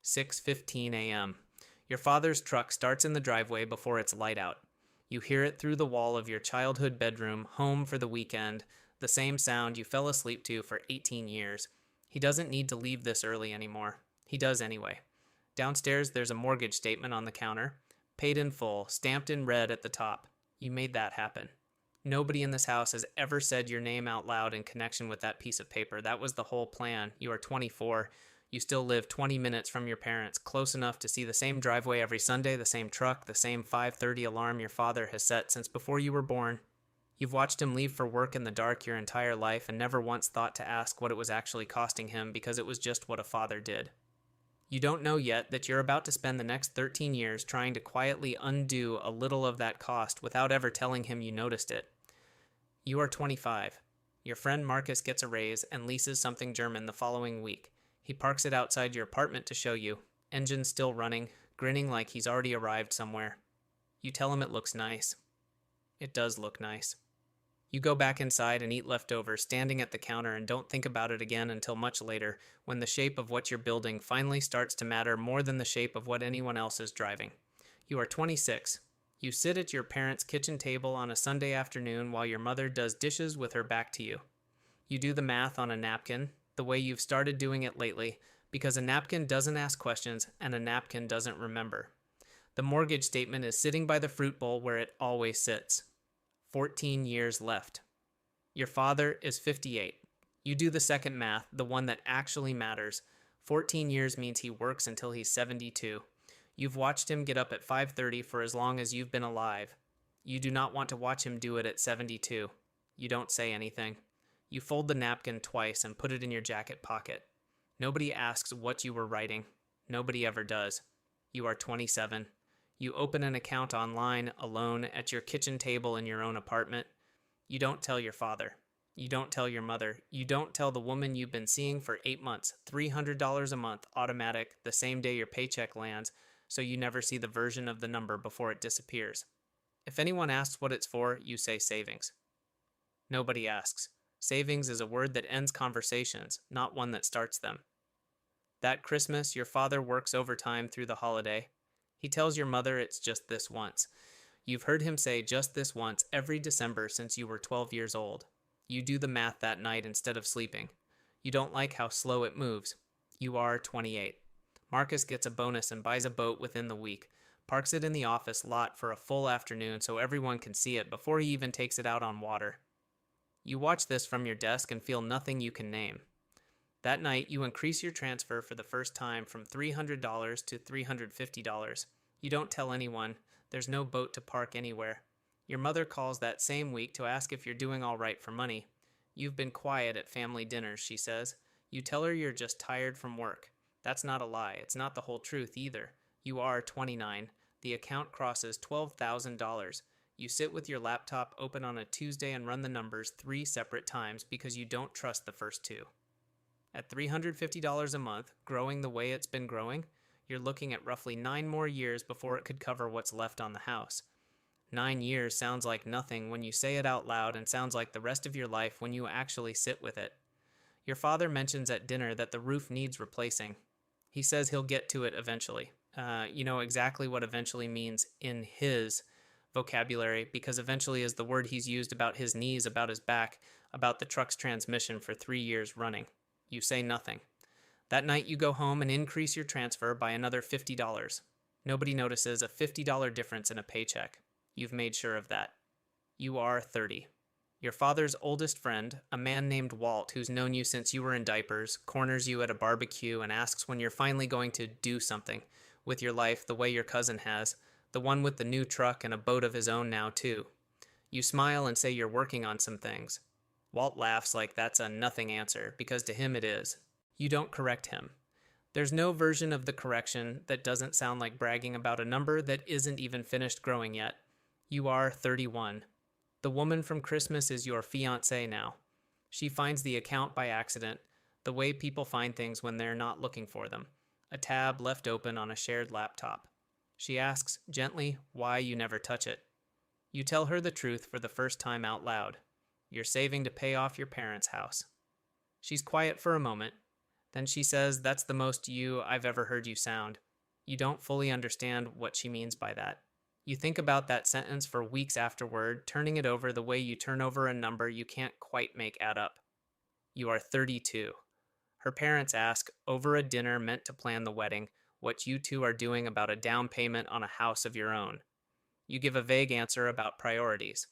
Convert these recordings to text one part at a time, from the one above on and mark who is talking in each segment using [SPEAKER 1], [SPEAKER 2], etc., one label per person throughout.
[SPEAKER 1] 6:15 a.m. Your father's truck starts in the driveway before it's light out. You hear it through the wall of your childhood bedroom, home for the weekend, the same sound you fell asleep to for 18 years. He doesn't need to leave this early anymore. He does anyway. Downstairs, there's a mortgage statement on the counter. Paid in full, stamped in red at the top. You made that happen. Nobody in this house has ever said your name out loud in connection with that piece of paper. That was the whole plan. You are 24. You still live 20 minutes from your parents, close enough to see the same driveway every Sunday, the same truck, the same 5:30 alarm your father has set since before you were born. You've watched him leave for work in the dark your entire life and never once thought to ask what it was actually costing him because it was just what a father did. You don't know yet that you're about to spend the next 13 years trying to quietly undo a little of that cost without ever telling him you noticed it. You are 25. Your friend Marcus gets a raise and leases something German the following week. He parks it outside your apartment to show you, engine still running, grinning like he's already arrived somewhere. You tell him it looks nice. It does look nice. You go back inside and eat leftovers, standing at the counter, and don't think about it again until much later, when the shape of what you're building finally starts to matter more than the shape of what anyone else is driving. You are 26. You sit at your parents' kitchen table on a Sunday afternoon while your mother does dishes with her back to you. You do the math on a napkin, the way you've started doing it lately, because a napkin doesn't ask questions and a napkin doesn't remember. The mortgage statement is sitting by the fruit bowl where it always sits. 14 years left. Your father is 58. You do the second math, the one that actually matters. 14 years means he works until he's 72. You've watched him get up at 5:30 for as long as you've been alive. You do not want to watch him do it at 72. You don't say anything. You fold the napkin twice and put it in your jacket pocket. Nobody asks what you were writing. Nobody ever does. You are 27. You open an account online, alone, at your kitchen table in your own apartment. You don't tell your father. You don't tell your mother. You don't tell the woman you've been seeing for 8 months, $300 a month, automatic, the same day your paycheck lands, so you never see the version of the number before it disappears. If anyone asks what it's for, you say savings. Nobody asks. Savings is a word that ends conversations, not one that starts them. That Christmas, your father works overtime through the holiday. He tells your mother it's just this once. You've heard him say just this once every December since you were 12 years old. You do the math that night instead of sleeping. You don't like how slow it moves. You are 28. Marcus gets a bonus and buys a boat within the week, parks it in the office lot for a full afternoon so everyone can see it before he even takes it out on water. You watch this from your desk and feel nothing you can name. That night, you increase your transfer for the first time from $300 to $350. You don't tell anyone. There's no boat to park anywhere. Your mother calls that same week to ask if you're doing all right for money. You've been quiet at family dinners, she says. You tell her you're just tired from work. That's not a lie. It's not the whole truth either. You are 29. The account crosses $12,000. You sit with your laptop open on a Tuesday and run the numbers 3 separate times because you don't trust the first 2. At $350 a month, growing the way it's been growing, you're looking at roughly 9 more years before it could cover what's left on the house. 9 years sounds like nothing when you say it out loud and sounds like the rest of your life when you actually sit with it. Your father mentions at dinner that the roof needs replacing. He says he'll get to it eventually. You know exactly what eventually means in his vocabulary, because eventually is the word he's used about his knees, about his back, about the truck's transmission for 3 years running. You say nothing. That night you go home and increase your transfer by another $50. Nobody notices a $50 difference in a paycheck. You've made sure of that. You are 30. Your father's oldest friend, a man named Walt, who's known you since you were in diapers, corners you at a barbecue and asks when you're finally going to do something with your life the way your cousin has, the one with the new truck and a boat of his own now too. You smile and say you're working on some things. Walt laughs like that's a nothing answer, because to him it is. You don't correct him. There's no version of the correction that doesn't sound like bragging about a number that isn't even finished growing yet. You are 31. The woman from Christmas is your fiancée now. She finds the account by accident, the way people find things when they're not looking for them. A tab left open on a shared laptop. She asks, gently, why you never touch it. You tell her the truth for the first time out loud. You're saving to pay off your parents' house. She's quiet for a moment. Then she says, "That's the most you I've ever heard you sound." You don't fully understand what she means by that. You think about that sentence for weeks afterward, turning it over the way you turn over a number you can't quite make add up. You are 32. Her parents ask, over a dinner meant to plan the wedding, what you two are doing about a down payment on a house of your own. You give a vague answer about priorities.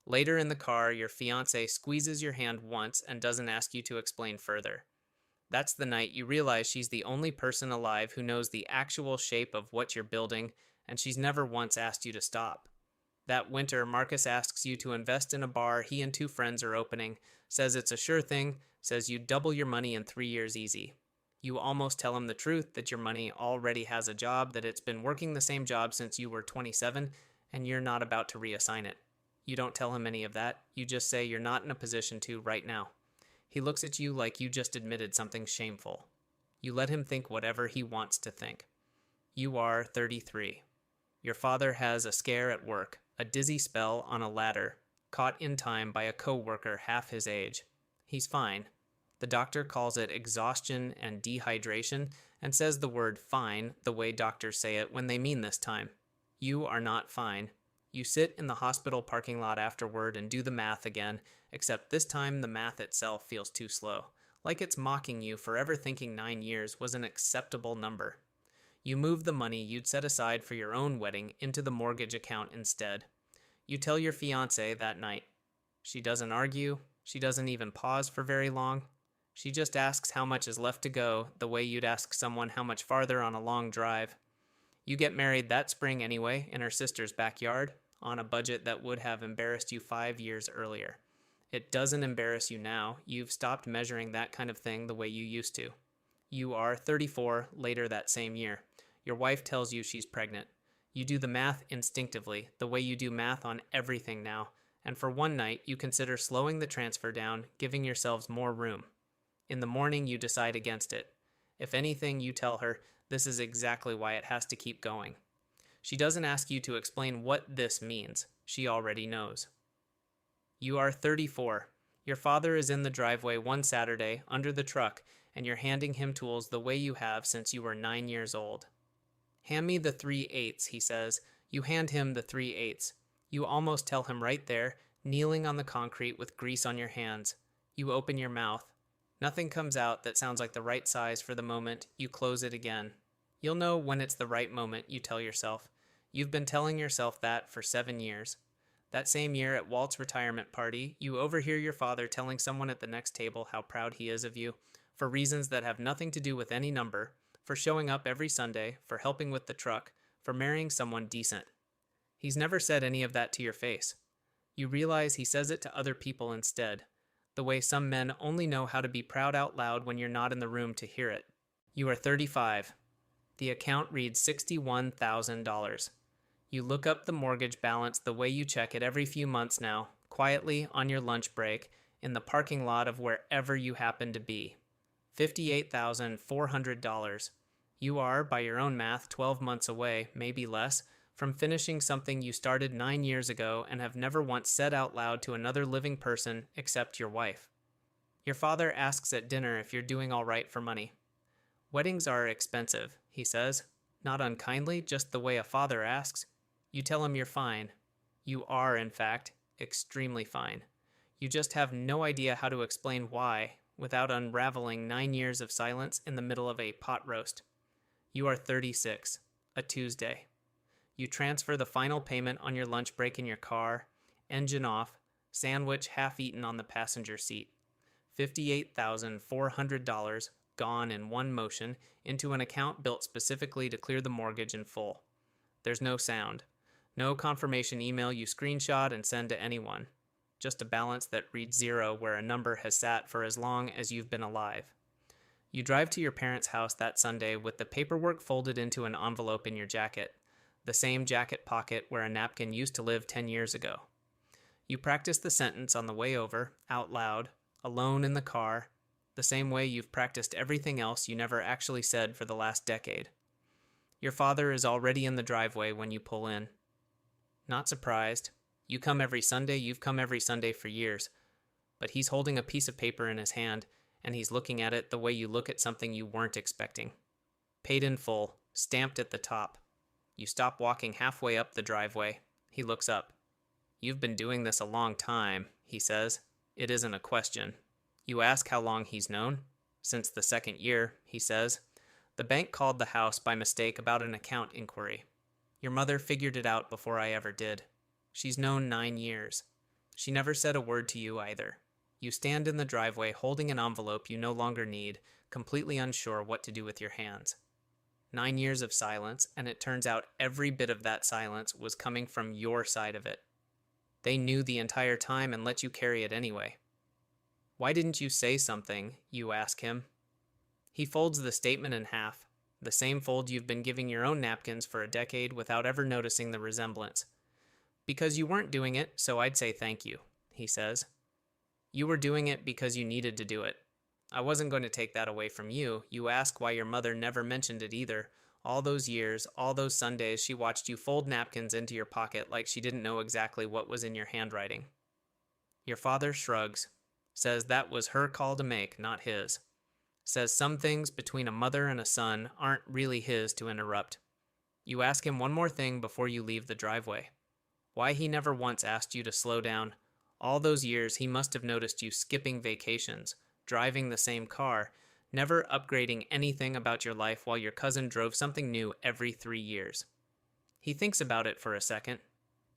[SPEAKER 1] Later in the car, your fiancé squeezes your hand once and doesn't ask you to explain further. That's the night you realize she's the only person alive who knows the actual shape of what you're building, and she's never once asked you to stop. That winter, Marcus asks you to invest in a bar he and two friends are opening, says it's a sure thing, says you double your money in 3 years easy. You almost tell him the truth that your money already has a job, that it's been working the same job since you were 27, and you're not about to reassign it. You don't tell him any of that. You just say you're not in a position to right now. He looks at you like you just admitted something shameful. You let him think whatever he wants to think. You are 33. Your father has a scare at work, a dizzy spell on a ladder, caught in time by a co-worker half his age. He's fine. The doctor calls it exhaustion and dehydration and says the word fine the way doctors say it when they mean this time. You are not fine. You sit in the hospital parking lot afterward and do the math again, except this time the math itself feels too slow, like it's mocking you for ever thinking 9 years was an acceptable number. You move the money you'd set aside for your own wedding into the mortgage account instead. You tell your fiancée that night. She doesn't argue. She doesn't even pause for very long. She just asks how much is left to go, the way you'd ask someone how much farther on a long drive. You get married that spring anyway, in her sister's backyard, on a budget that would have embarrassed you 5 years earlier. It doesn't embarrass you now. You've stopped measuring that kind of thing the way you used to. You are 34 later that same year. Your wife tells you she's pregnant. You do the math instinctively, the way you do math on everything now, and for one night you consider slowing the transfer down, giving yourselves more room. In the morning you decide against it. If anything, you tell her, this is exactly why it has to keep going. She doesn't ask you to explain what this means. She already knows. You are 34. Your father is in the driveway one Saturday, under the truck, and you're handing him tools the way you have since you were 9 years old. Hand me the 3/8, he says. You hand him the 3/8. You almost tell him right there, kneeling on the concrete with grease on your hands. You open your mouth. Nothing comes out that sounds like the right size for the moment. You close it again. You'll know when it's the right moment, you tell yourself. You've been telling yourself that for 7 years. That same year at Walt's retirement party, you overhear your father telling someone at the next table how proud he is of you, for reasons that have nothing to do with any number, for showing up every Sunday, for helping with the truck, for marrying someone decent. He's never said any of that to your face. You realize he says it to other people instead, the way some men only know how to be proud out loud when you're not in the room to hear it. You are 35. The account reads $61,000. You look up the mortgage balance the way you check it every few months now, quietly on your lunch break, in the parking lot of wherever you happen to be. $58,400. You are, by your own math, 12 months away, maybe less, from finishing something you started 9 years ago and have never once said out loud to another living person except your wife. Your father asks at dinner if you're doing all right for money. Weddings are expensive, he says, not unkindly, just the way a father asks. You tell him you're fine. You are, in fact, extremely fine. You just have no idea how to explain why without unraveling 9 years of silence in the middle of a pot roast. You are 36, a Tuesday. You transfer the final payment on your lunch break in your car, engine off, sandwich half eaten on the passenger seat. $58,400 gone in one motion into an account built specifically to clear the mortgage in full. There's no sound. No confirmation email you screenshot and send to anyone. Just a balance that reads 0 where a number has sat for as long as you've been alive. You drive to your parents' house that Sunday with the paperwork folded into an envelope in your jacket, the same jacket pocket where a napkin used to live 10 years ago. You practice the sentence on the way over, out loud, alone in the car, the same way you've practiced everything else you never actually said for the last decade. Your father is already in the driveway when you pull in. Not surprised. You come every Sunday, you've come every Sunday for years. But he's holding a piece of paper in his hand, and he's looking at it the way you look at something you weren't expecting. Paid in full, stamped at the top. You stop walking halfway up the driveway. He looks up. "You've been doing this a long time," he says. It isn't a question. You ask how long he's known. "Since the second year," he says. "The bank called the house by mistake about an account inquiry. Your mother figured it out before I ever did. She's known 9 years. She never said a word to you either. You stand in the driveway holding an envelope you no longer need, completely unsure what to do with your hands. 9 years of silence, and it turns out every bit of that silence was coming from your side of it. They knew the entire time and let you carry it anyway. Why didn't you say something?" you ask him. He folds the statement in half, the same fold you've been giving your own napkins for a decade without ever noticing the resemblance. "Because you weren't doing it, so I'd say thank you," he says. "You were doing it because you needed to do it. I wasn't going to take that away from you. You ask why your mother never mentioned it either. All those years, all those Sundays, she watched you fold napkins into your pocket like she didn't know exactly what was in your handwriting." Your father shrugs, says that was her call to make, not his. Says some things between a mother and a son aren't really his to interrupt. You ask him one more thing before you leave the driveway. Why he never once asked you to slow down. All those years he must have noticed you skipping vacations, driving the same car, never upgrading anything about your life while your cousin drove something new every 3 years. He thinks about it for a second,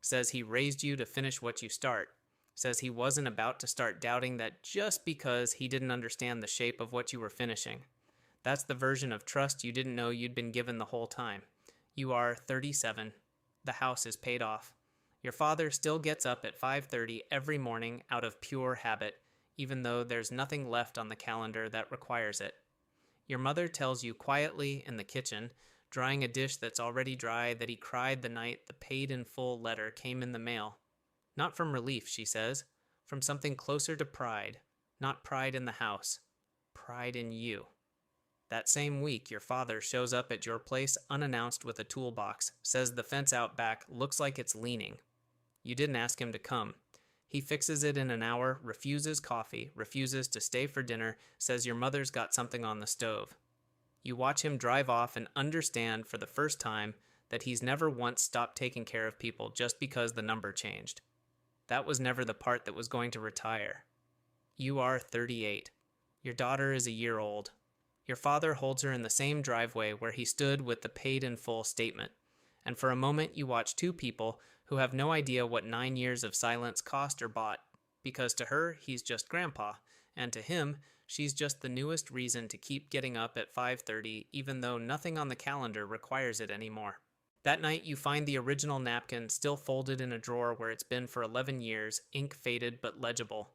[SPEAKER 1] says he raised you to finish what you start, says he wasn't about to start doubting that just because he didn't understand the shape of what you were finishing. That's the version of trust you didn't know you'd been given the whole time. You are 37. The house is paid off. Your father still gets up at 5:30 every morning out of pure habit, even though there's nothing left on the calendar that requires it. Your mother tells you quietly in the kitchen, drying a dish that's already dry, that he cried the night the paid in full letter came in the mail. Not from relief, she says, from something closer to pride. Not pride in the house, pride in you. That same week, your father shows up at your place unannounced with a toolbox, says the fence out back looks like it's leaning. You didn't ask him to come. He fixes it in an hour, refuses coffee, refuses to stay for dinner, says your mother's got something on the stove. You watch him drive off and understand for the first time that he's never once stopped taking care of people just because the number changed. That was never the part that was going to retire. You are 38. Your daughter is a year old. Your father holds her in the same driveway where he stood with the paid in full statement. And for a moment you watch two people who have no idea what 9 years of silence cost or bought, because to her, he's just grandpa, and to him, she's just the newest reason to keep getting up at 5:30, even though nothing on the calendar requires it anymore. That night, you find the original napkin still folded in a drawer where it's been for 11 years, ink faded but legible.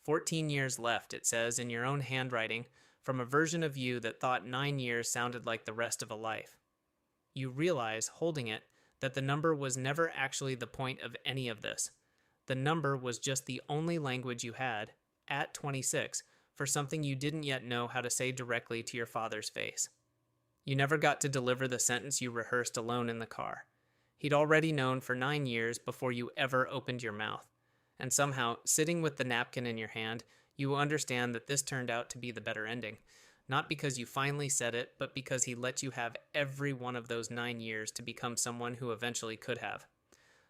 [SPEAKER 1] 14 years left, it says in your own handwriting, from a version of you that thought 9 years sounded like the rest of a life. You realize, holding it, that the number was never actually the point of any of this. The number was just the only language you had, at 26, for something you didn't yet know how to say directly to your father's face. You never got to deliver the sentence you rehearsed alone in the car. He'd already known for 9 years before you ever opened your mouth. And somehow, sitting with the napkin in your hand, you understand that this turned out to be the better ending. Not because you finally said it, but because he let you have every one of those 9 years to become someone who eventually could have.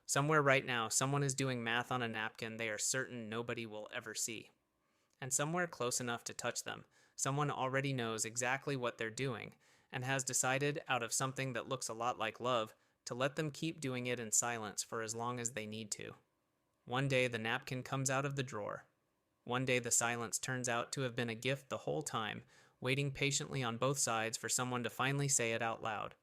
[SPEAKER 1] Somewhere right now, someone is doing math on a napkin they are certain nobody will ever see. And somewhere close enough to touch them, someone already knows exactly what they're doing, and has decided, out of something that looks a lot like love, to let them keep doing it in silence for as long as they need to. One day the napkin comes out of the drawer. One day the silence turns out to have been a gift the whole time, waiting patiently on both sides for someone to finally say it out loud.